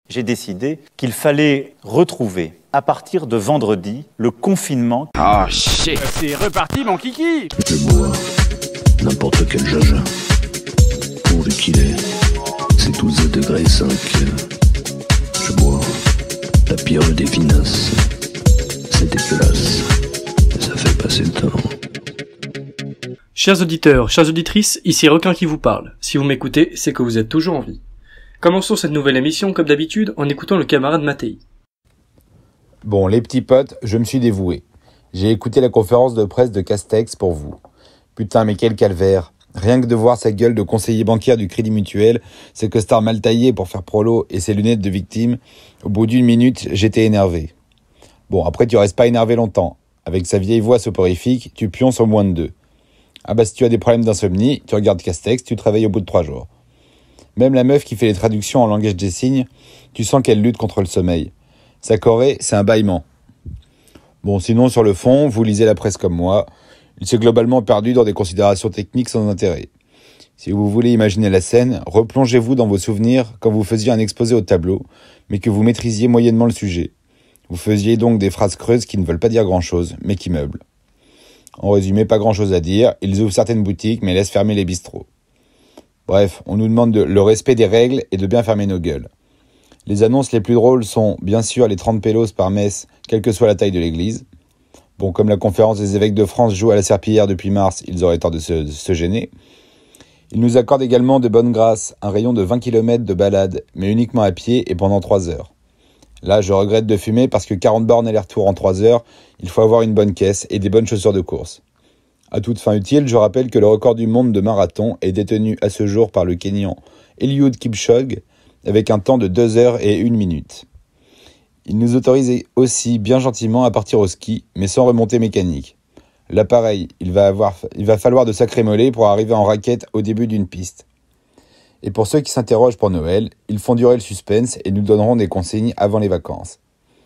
J'ai décidé qu'il fallait retrouver, à partir de vendredi, le confinement. Oh shit! C'est reparti mon kiki! Je bois n'importe quel jaja. Pourvu qu'il est, c'est 12 degrés 5. Je bois la pire des vinasses. C'est dégueulasse, mais ça fait passer le temps. Chers auditeurs, chères auditrices, ici Requin qui vous parle. Si vous m'écoutez, c'est que vous êtes toujours en vie. Commençons cette nouvelle émission, comme d'habitude, en écoutant le camarade Mattei. Bon, les petits potes, je me suis dévoué. J'ai écouté la conférence de presse de Castex pour vous. Putain, mais quel calvaire. Rien que de voir sa gueule de conseiller bancaire du Crédit Mutuel, ses costards mal taillés pour faire prolo et ses lunettes de victime, au bout d'une minute, j'étais énervé. Bon, après tu restes pas énervé longtemps. Avec sa vieille voix soporifique, tu pionces au moins de 2. Ah bah si tu as des problèmes d'insomnie, tu regardes Castex, tu travailles au bout de 3 jours. Même la meuf qui fait les traductions en langage des signes, tu sens qu'elle lutte contre le sommeil. Sa choré, c'est un bâillement. Bon, sinon, sur le fond, vous lisez la presse comme moi. Il s'est globalement perdu dans des considérations techniques sans intérêt. Si vous voulez imaginer la scène, replongez-vous dans vos souvenirs quand vous faisiez un exposé au tableau, mais que vous maîtrisiez moyennement le sujet. Vous faisiez donc des phrases creuses qui ne veulent pas dire grand-chose, mais qui meublent. En résumé, pas grand-chose à dire, ils ouvrent certaines boutiques, mais laissent fermer les bistrots. Bref, on nous demande le respect des règles et de bien fermer nos gueules. Les annonces les plus drôles sont, bien sûr, les 30 pélos par messe, quelle que soit la taille de l'église. Bon, comme la conférence des évêques de France joue à la serpillière depuis mars, ils auraient tort de se gêner. Ils nous accordent également de bonne grâce un rayon de 20 km de balade, mais uniquement à pied et pendant 3 heures. Là, je regrette de fumer parce que 40 bornes aller-retour en 3 heures, il faut avoir une bonne caisse et des bonnes chaussures de course. À toute fin utile, je rappelle que le record du monde de marathon est détenu à ce jour par le Kenyan Eliud Kipchoge avec un temps de 2 heures et 1 minute. Il nous autorise aussi bien gentiment à partir au ski, mais sans remontée mécanique. Là pareil, il va falloir de sacrés mollets pour arriver en raquette au début d'une piste. Et pour ceux qui s'interrogent pour Noël, ils font durer le suspense et nous donneront des consignes avant les vacances.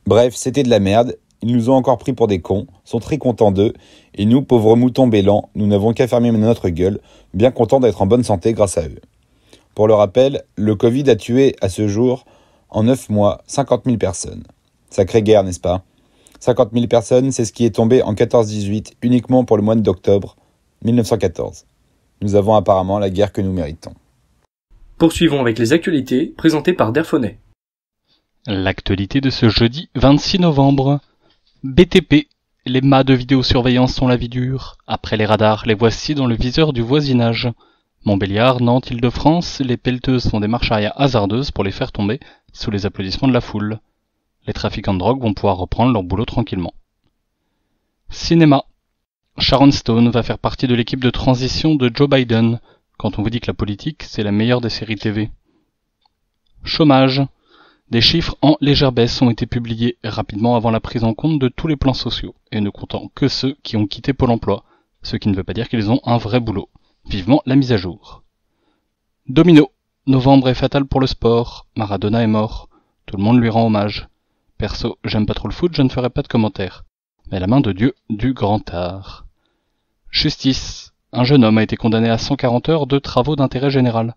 Bref, c'était de la merde. Ils nous ont encore pris pour des cons, sont très contents d'eux, et nous, pauvres moutons bêlants, nous n'avons qu'à fermer notre gueule, bien contents d'être en bonne santé grâce à eux. Pour le rappel, le Covid a tué à ce jour, en 9 mois, 50 000 personnes. Sacrée guerre, n'est-ce pas ? 50 000 personnes, c'est ce qui est tombé en 14-18, uniquement pour le mois d'octobre 1914. Nous avons apparemment la guerre que nous méritons. Poursuivons avec les actualités, présentées par Derfonnet. L'actualité de ce jeudi 26 novembre. BTP, les mâts de vidéosurveillance sont la vie dure. Après les radars, les voici dans le viseur du voisinage. Montbéliard, Nantes, Île-de-France, les pelleteuses font des marches arrière hasardeuses pour les faire tomber sous les applaudissements de la foule. Les trafiquants de drogue vont pouvoir reprendre leur boulot tranquillement. Cinéma. Sharon Stone va faire partie de l'équipe de transition de Joe Biden, quand on vous dit que la politique, c'est la meilleure des séries TV. Chômage. Des chiffres en légère baisse ont été publiés rapidement avant la prise en compte de tous les plans sociaux, et ne comptant que ceux qui ont quitté Pôle emploi, ce qui ne veut pas dire qu'ils ont un vrai boulot. Vivement la mise à jour. Domino. Novembre est fatal pour le sport. Maradona est mort. Tout le monde lui rend hommage. Perso, j'aime pas trop le foot, je ne ferai pas de commentaires. Mais la main de Dieu du grand art. Justice. Un jeune homme a été condamné à 140 heures de travaux d'intérêt général.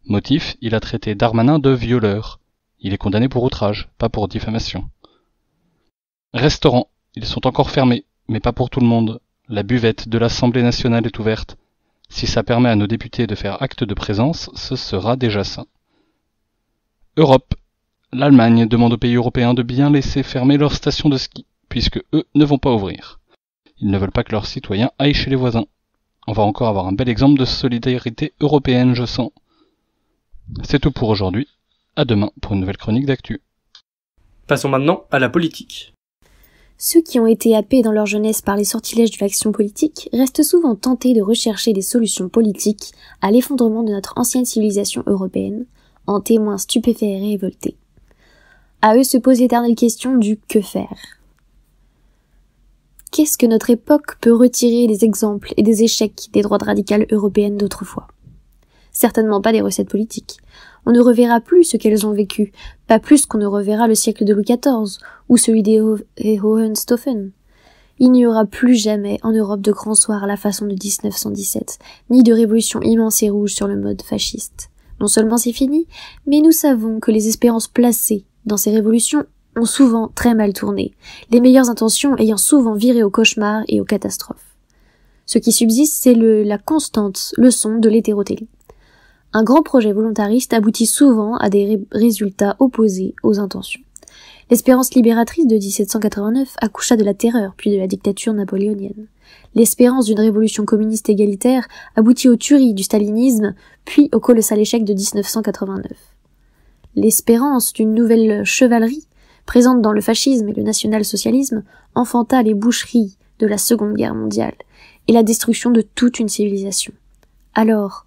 Motif, il a traité Darmanin de violeur. Il est condamné pour outrage, pas pour diffamation. Restaurants. Ils sont encore fermés, mais pas pour tout le monde. La buvette de l'Assemblée nationale est ouverte. Si ça permet à nos députés de faire acte de présence, ce sera déjà ça. Europe. L'Allemagne demande aux pays européens de bien laisser fermer leurs stations de ski, puisque eux ne vont pas ouvrir. Ils ne veulent pas que leurs citoyens aillent chez les voisins. On va encore avoir un bel exemple de solidarité européenne, je sens. C'est tout pour aujourd'hui. À demain pour une nouvelle chronique d'actu. Passons maintenant à la politique. Ceux qui ont été happés dans leur jeunesse par les sortilèges de l'action politique restent souvent tentés de rechercher des solutions politiques à l'effondrement de notre ancienne civilisation européenne, en témoins stupéfaits et révoltés. À eux se pose l'éternelle question du « que faire ?» Qu'est-ce que notre époque peut retirer des exemples et des échecs des droites radicales européennes d'autrefois ? Certainement pas des recettes politiques. On ne reverra plus ce qu'elles ont vécu, pas plus qu'on ne reverra le siècle de Louis XIV, ou celui des Hohenstaufen. Il n'y aura plus jamais en Europe de grands soirs à la façon de 1917, ni de révolution immense et rouge sur le mode fasciste. Non seulement c'est fini, mais nous savons que les espérances placées dans ces révolutions ont souvent très mal tourné, les meilleures intentions ayant souvent viré au cauchemar et aux catastrophes. Ce qui subsiste, c'est la constante leçon de l'hétérotélie. Un grand projet volontariste aboutit souvent à des résultats opposés aux intentions. L'espérance libératrice de 1789 accoucha de la terreur puis de la dictature napoléonienne. L'espérance d'une révolution communiste égalitaire aboutit aux tueries du stalinisme puis au colossal échec de 1989. L'espérance d'une nouvelle chevalerie, présente dans le fascisme et le national-socialisme, enfanta les boucheries de la Seconde Guerre mondiale et la destruction de toute une civilisation. Alors,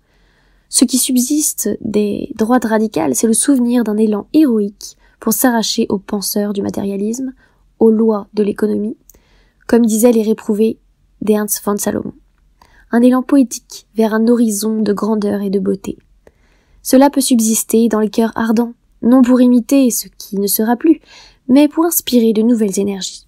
ce qui subsiste des droites radicales, c'est le souvenir d'un élan héroïque pour s'arracher aux penseurs du matérialisme, aux lois de l'économie, comme disaient les réprouvés d'Ernst von Salomon. Un élan poétique vers un horizon de grandeur et de beauté. Cela peut subsister dans les cœurs ardents, non pour imiter ce qui ne sera plus, mais pour inspirer de nouvelles énergies.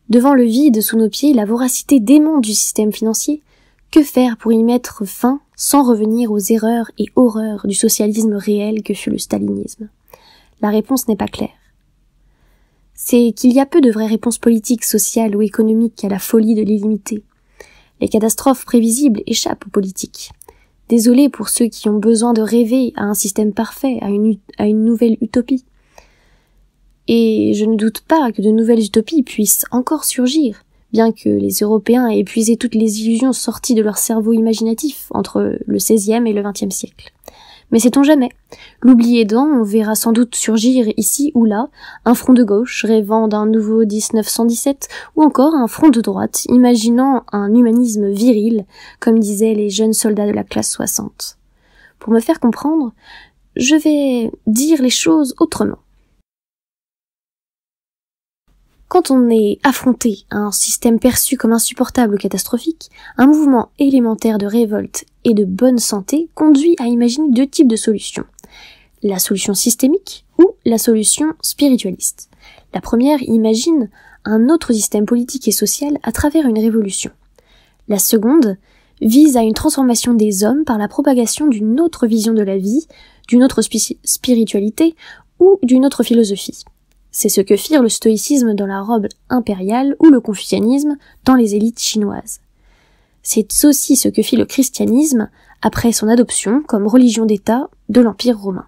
Devant le vide sous nos pieds, la voracité démente du système financier, que faire pour y mettre fin sans revenir aux erreurs et horreurs du socialisme réel que fut le stalinisme? La réponse n'est pas claire. C'est qu'il y a peu de vraies réponses politiques, sociales ou économiques à la folie de l'illimité. Les catastrophes prévisibles échappent aux politiques. Désolé pour ceux qui ont besoin de rêver à un système parfait, à une nouvelle utopie. Et je ne doute pas que de nouvelles utopies puissent encore surgir, bien que les Européens aient épuisé toutes les illusions sorties de leur cerveau imaginatif entre le XVIe et le XXe siècle. Mais sait-on jamais? L'oubli aidant, on verra sans doute surgir ici ou là un front de gauche rêvant d'un nouveau 1917 ou encore un front de droite imaginant un humanisme viril, comme disaient les jeunes soldats de la classe 60. Pour me faire comprendre, je vais dire les choses autrement. Quand on est affronté à un système perçu comme insupportable ou catastrophique, un mouvement élémentaire de révolte et de bonne santé conduit à imaginer deux types de solutions. La solution systémique ou la solution spiritualiste. La première imagine un autre système politique et social à travers une révolution. La seconde vise à une transformation des hommes par la propagation d'une autre vision de la vie, d'une autre spiritualité ou d'une autre philosophie. C'est ce que firent le stoïcisme dans la Rome impériale ou le confucianisme dans les élites chinoises. C'est aussi ce que fit le christianisme après son adoption comme religion d'État de l'Empire romain.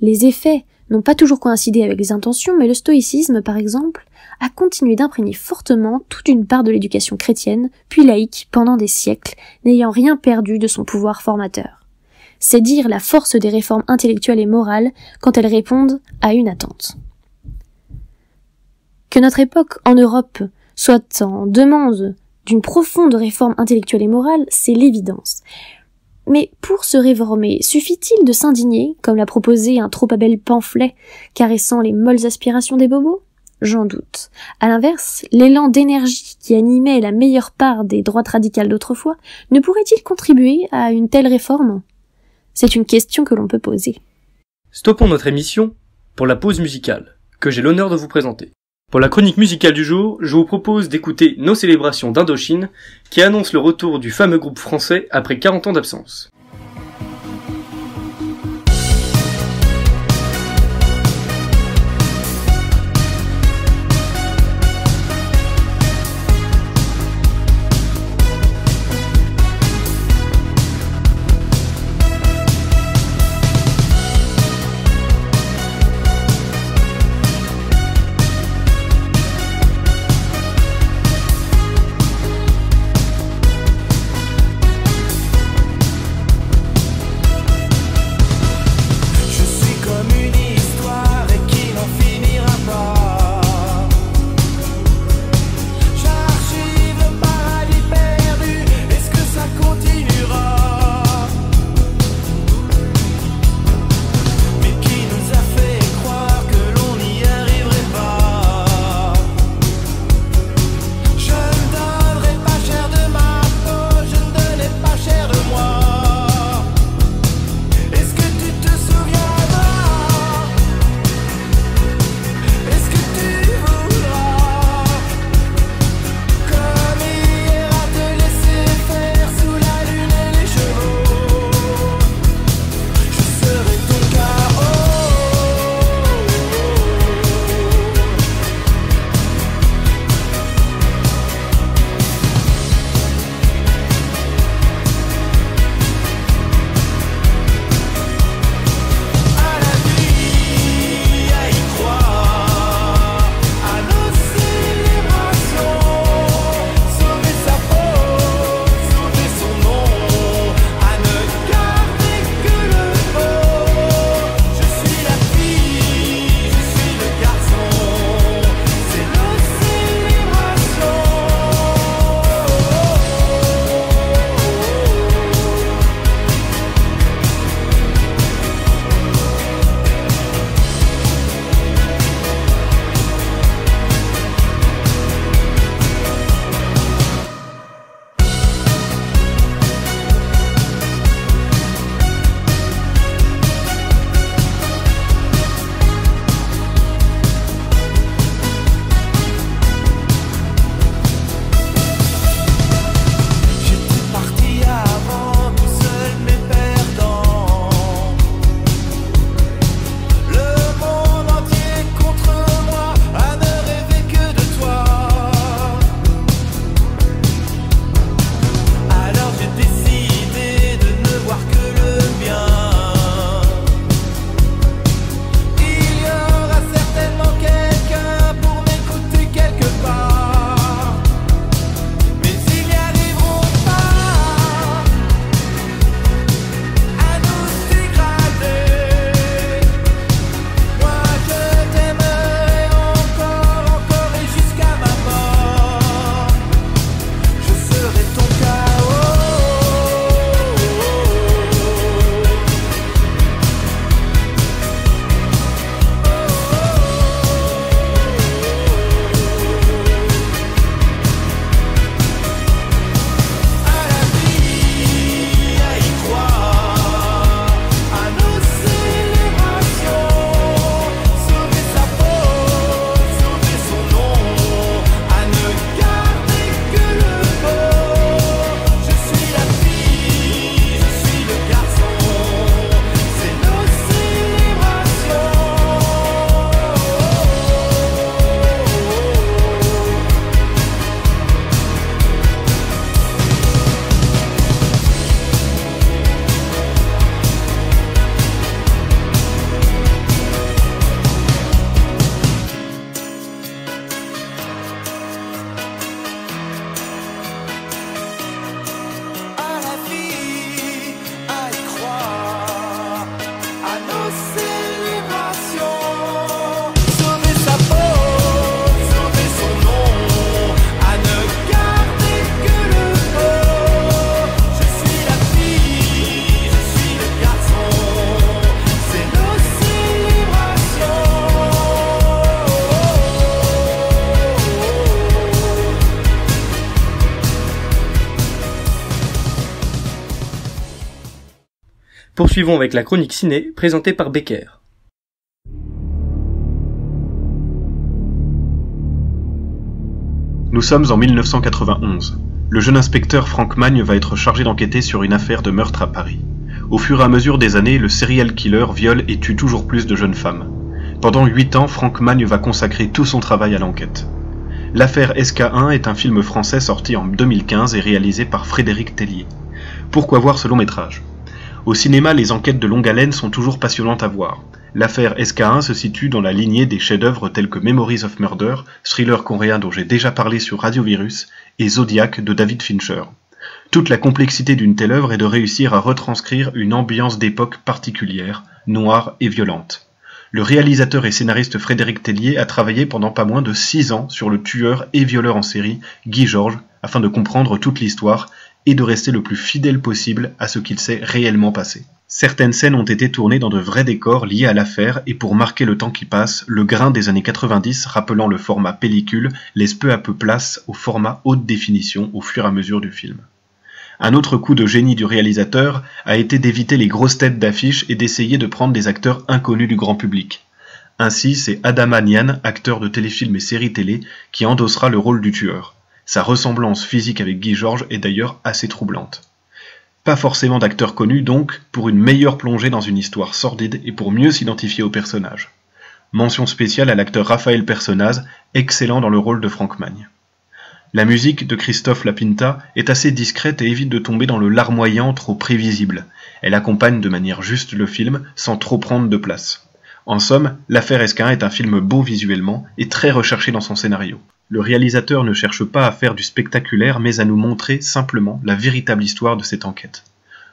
Les effets n'ont pas toujours coïncidé avec les intentions, mais le stoïcisme, par exemple, a continué d'imprégner fortement toute une part de l'éducation chrétienne, puis laïque, pendant des siècles, n'ayant rien perdu de son pouvoir formateur. C'est dire la force des réformes intellectuelles et morales quand elles répondent à une attente. Que notre époque en Europe soit en demande d'une profonde réforme intellectuelle et morale, c'est l'évidence. Mais pour se réformer, suffit-il de s'indigner, comme l'a proposé un trop bel pamphlet caressant les molles aspirations des bobos? J'en doute. À l'inverse, l'élan d'énergie qui animait la meilleure part des droites radicales d'autrefois ne pourrait-il contribuer à une telle réforme? C'est une question que l'on peut poser. Stoppons notre émission pour la pause musicale, que j'ai l'honneur de vous présenter. Pour la chronique musicale du jour, je vous propose d'écouter Nos célébrations d'Indochine, qui annonce le retour du fameux groupe français après 40 ans d'absence. Poursuivons avec la chronique ciné présentée par Becker. Nous sommes en 1991. Le jeune inspecteur Frank Magne va être chargé d'enquêter sur une affaire de meurtre à Paris. Au fur et à mesure des années, le serial killer viole et tue toujours plus de jeunes femmes. Pendant 8 ans, Frank Magne va consacrer tout son travail à l'enquête. L'affaire SK1 est un film français sorti en 2015 et réalisé par Frédéric Tellier. Pourquoi voir ce long métrage ? Au cinéma, les enquêtes de longue haleine sont toujours passionnantes à voir. L'affaire SK1 se situe dans la lignée des chefs-d'œuvre tels que Memories of Murder, thriller coréen dont j'ai déjà parlé sur Radio Virus, et Zodiac de David Fincher. Toute la complexité d'une telle œuvre est de réussir à retranscrire une ambiance d'époque particulière, noire et violente. Le réalisateur et scénariste Frédéric Tellier a travaillé pendant pas moins de 6 ans sur le tueur et violeur en série Guy Georges afin de comprendre toute l'histoire et de rester le plus fidèle possible à ce qu'il s'est réellement passé. Certaines scènes ont été tournées dans de vrais décors liés à l'affaire et pour marquer le temps qui passe, le grain des années 90 rappelant le format pellicule laisse peu à peu place au format haute définition au fur et à mesure du film. Un autre coup de génie du réalisateur a été d'éviter les grosses têtes d'affiche et d'essayer de prendre des acteurs inconnus du grand public. Ainsi, c'est Adama Niane, acteur de téléfilms et séries télé, qui endossera le rôle du tueur. Sa ressemblance physique avec Guy Georges est d'ailleurs assez troublante. Pas forcément d'acteur connu donc, pour une meilleure plongée dans une histoire sordide et pour mieux s'identifier au personnage. Mention spéciale à l'acteur Raphaël Personnaz, excellent dans le rôle de Frank Magne. La musique de Christophe Lapinta est assez discrète et évite de tomber dans le larmoyant trop prévisible. Elle accompagne de manière juste le film, sans trop prendre de place. En somme, l'affaire SK1 est un film beau visuellement et très recherché dans son scénario. Le réalisateur ne cherche pas à faire du spectaculaire, mais à nous montrer simplement la véritable histoire de cette enquête.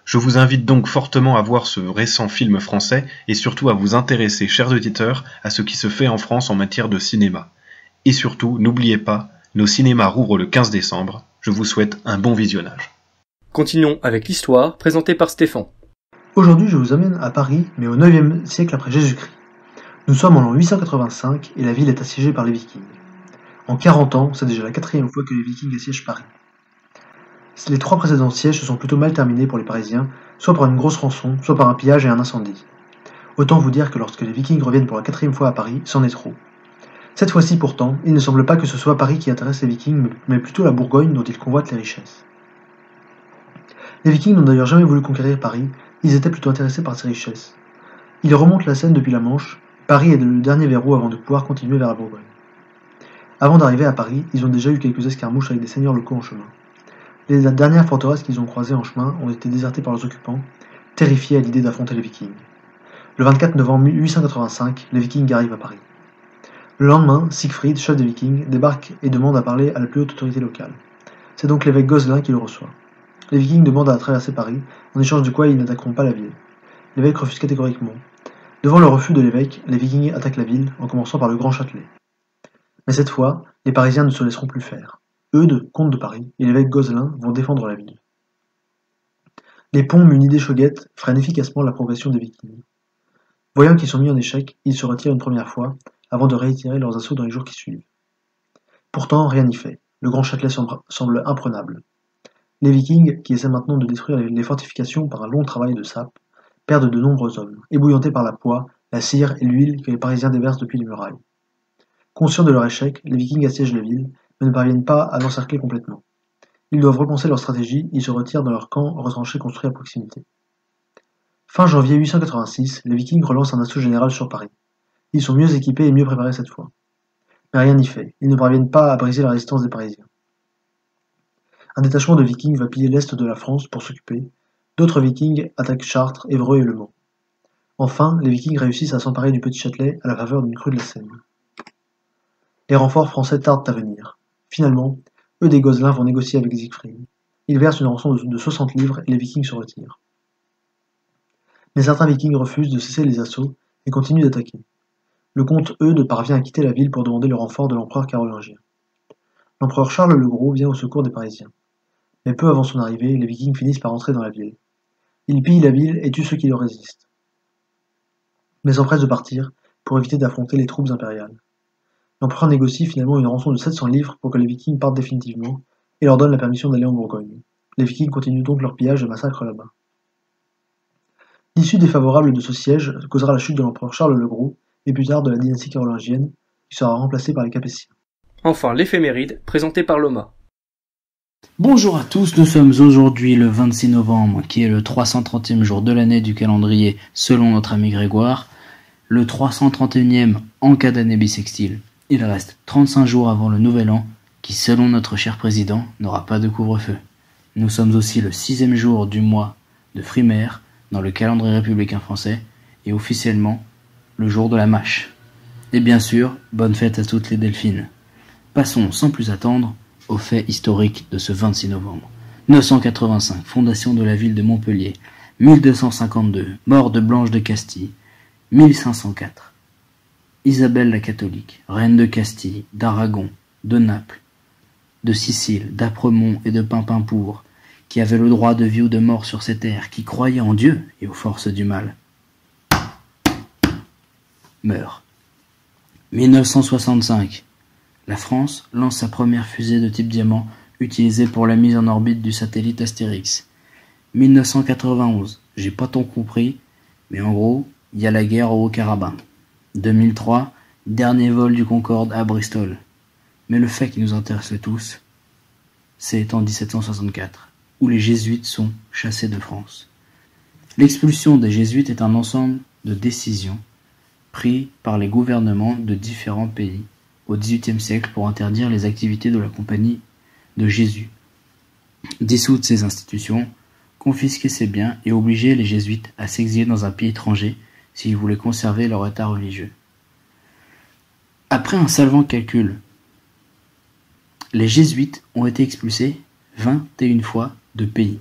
Je vous invite donc fortement à voir ce récent film français et surtout à vous intéresser, chers auditeurs, à ce qui se fait en France en matière de cinéma. Et surtout, n'oubliez pas, nos cinémas rouvrent le 15 décembre. Je vous souhaite un bon visionnage. Continuons avec l'histoire présentée par Stéphane. Aujourd'hui, je vous amène à Paris, mais au 9e siècle après Jésus-Christ. Nous sommes en l'an 885 et la ville est assiégée par les Vikings. En 40 ans, c'est déjà la 4e fois que les Vikings assiègent Paris. Les 3 précédents sièges se sont plutôt mal terminés pour les Parisiens, soit par une grosse rançon, soit par un pillage et un incendie. Autant vous dire que lorsque les Vikings reviennent pour la 4e fois à Paris, c'en est trop. Cette fois-ci pourtant, il ne semble pas que ce soit Paris qui intéresse les Vikings, mais plutôt la Bourgogne dont ils convoitent les richesses. Les Vikings n'ont d'ailleurs jamais voulu conquérir Paris, ils étaient plutôt intéressés par ses richesses. Ils remontent la Seine depuis la Manche, Paris est le dernier verrou avant de pouvoir continuer vers la Bourgogne. Avant d'arriver à Paris, ils ont déjà eu quelques escarmouches avec des seigneurs locaux en chemin. Les dernières forteresses qu'ils ont croisées en chemin ont été désertées par leurs occupants, terrifiés à l'idée d'affronter les Vikings. Le 24 novembre 885, les Vikings arrivent à Paris. Le lendemain, Siegfried, chef des Vikings, débarque et demande à parler à la plus haute autorité locale. C'est donc l'évêque Gozlin qui le reçoit. Les Vikings demandent à traverser Paris, en échange de quoi ils n'attaqueront pas la ville. L'évêque refuse catégoriquement. Devant le refus de l'évêque, les Vikings attaquent la ville, en commençant par le Grand Châtelet. Mais cette fois, les Parisiens ne se laisseront plus faire. Eudes, comte de Paris, et l'évêque Gozlin vont défendre la ville. Les ponts munis d'échauguettes freinent efficacement la progression des Vikings. Voyant qu'ils sont mis en échec, ils se retirent une première fois, avant de réitérer leurs assauts dans les jours qui suivent. Pourtant, rien n'y fait. Le Grand Châtelet semble imprenable. Les Vikings, qui essaient maintenant de détruire les fortifications par un long travail de sape, perdent de nombreux hommes, ébouillantés par la poix, la cire et l'huile que les Parisiens déversent depuis les murailles. Conscients de leur échec, les Vikings assiègent la ville, mais ne parviennent pas à l'encercler complètement. Ils doivent repenser leur stratégie, ils se retirent dans leur camp retranché construit à proximité. Fin janvier 886, les Vikings relancent un assaut général sur Paris. Ils sont mieux équipés et mieux préparés cette fois. Mais rien n'y fait, ils ne parviennent pas à briser la résistance des Parisiens. Un détachement de Vikings va piller l'est de la France pour s'occuper, d'autres Vikings attaquent Chartres, Évreux et Le Mans. Enfin, les Vikings réussissent à s'emparer du Petit Châtelet à la faveur d'une crue de la Seine. Les renforts français tardent à venir. Finalement, eux des Gozlins vont négocier avec Siegfried. Ils versent une rançon de 60 livres et les Vikings se retirent. Mais certains Vikings refusent de cesser les assauts et continuent d'attaquer. Le comte Eudes parvient à quitter la ville pour demander le renfort de l'empereur carolingien. L'empereur Charles le Gros vient au secours des Parisiens. Mais peu avant son arrivée, les Vikings finissent par entrer dans la ville. Ils pillent la ville et tuent ceux qui leur résistent. Mais s'empressent de partir pour éviter d'affronter les troupes impériales. L'empereur négocie finalement une rançon de 700 livres pour que les Vikings partent définitivement et leur donne la permission d'aller en Bourgogne. Les Vikings continuent donc leur pillage et massacre là-bas. L'issue défavorable de ce siège causera la chute de l'empereur Charles le Gros, et plus tard de la dynastie carolingienne, qui sera remplacée par les Capétiens. Enfin, l'éphéméride, présenté par Loma. Bonjour à tous, nous sommes aujourd'hui le 26 novembre, qui est le 330e jour de l'année du calendrier selon notre ami Grégoire, le 331e en cas d'année bissextile. Il reste 35 jours avant le nouvel an, qui selon notre cher président n'aura pas de couvre-feu. Nous sommes aussi le 6e jour du mois de Frimaire dans le calendrier républicain français, et officiellement le jour de la mâche. Et bien sûr, bonne fête à toutes les delphines. Passons sans plus attendre aux faits historiques de ce 26 novembre. 985, fondation de la ville de Montpellier. 1252, mort de Blanche de Castille. 1504, Isabelle la catholique, reine de Castille, d'Aragon, de Naples, de Sicile, d'Apremont et de Pimpinpour, qui avait le droit de vie ou de mort sur ces terres, qui croyait en Dieu et aux forces du mal. Meurt. 1965, la France lance sa première fusée de type diamant utilisée pour la mise en orbite du satellite Astérix. 1991, j'ai pas tant compris, mais en gros, il y a la guerre au Haut-Karabakh. 2003, dernier vol du Concorde à Bristol. Mais le fait qui nous intéresse le tous, c'est en 1764, où les jésuites sont chassés de France. L'expulsion des jésuites est un ensemble de décisions prises par les gouvernements de différents pays au XVIIIe siècle pour interdire les activités de la Compagnie de Jésus, dissoudre ces institutions, confisquer ses biens et obliger les jésuites à s'exiler dans un pays étranger s'ils voulaient conserver leur état religieux. Après un savant calcul, les jésuites ont été expulsés 21 fois de pays,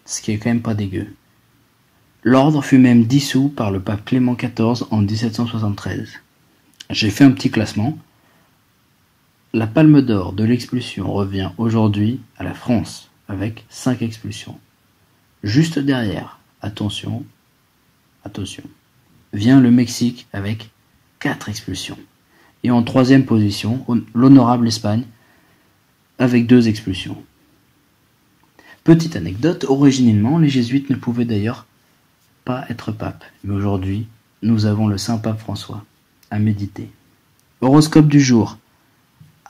ce qui est quand même pas dégueu. L'ordre fut même dissous par le pape Clément XIV en 1773. J'ai fait un petit classement. La palme d'or de l'expulsion revient aujourd'hui à la France, avec 5 expulsions. Juste derrière, attention, vient le Mexique avec 4 expulsions. Et en 3e position, l'honorable Espagne, avec 2 expulsions. Petite anecdote, originellement, les jésuites ne pouvaient d'ailleurs pas être pape. Mais aujourd'hui, nous avons le saint pape François à méditer. Horoscope du jour.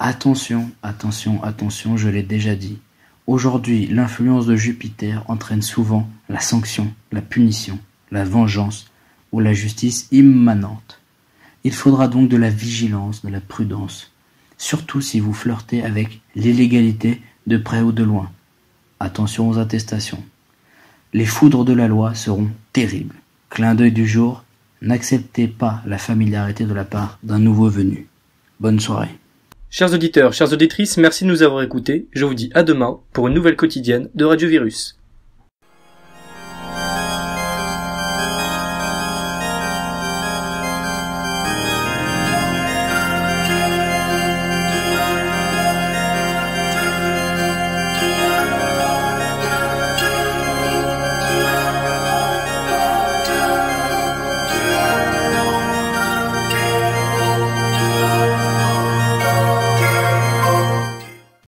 Attention, je l'ai déjà dit. Aujourd'hui, l'influence de Jupiter entraîne souvent la sanction, la punition, la vengeance ou la justice immanente. Il faudra donc de la vigilance, de la prudence, surtout si vous flirtez avec l'illégalité de près ou de loin. Attention aux attestations. Les foudres de la loi seront terribles. Clin d'œil du jour, n'acceptez pas la familiarité de la part d'un nouveau venu. Bonne soirée. Chers auditeurs, chères auditrices, merci de nous avoir écoutés. Je vous dis à demain pour une nouvelle quotidienne de Radio Virus.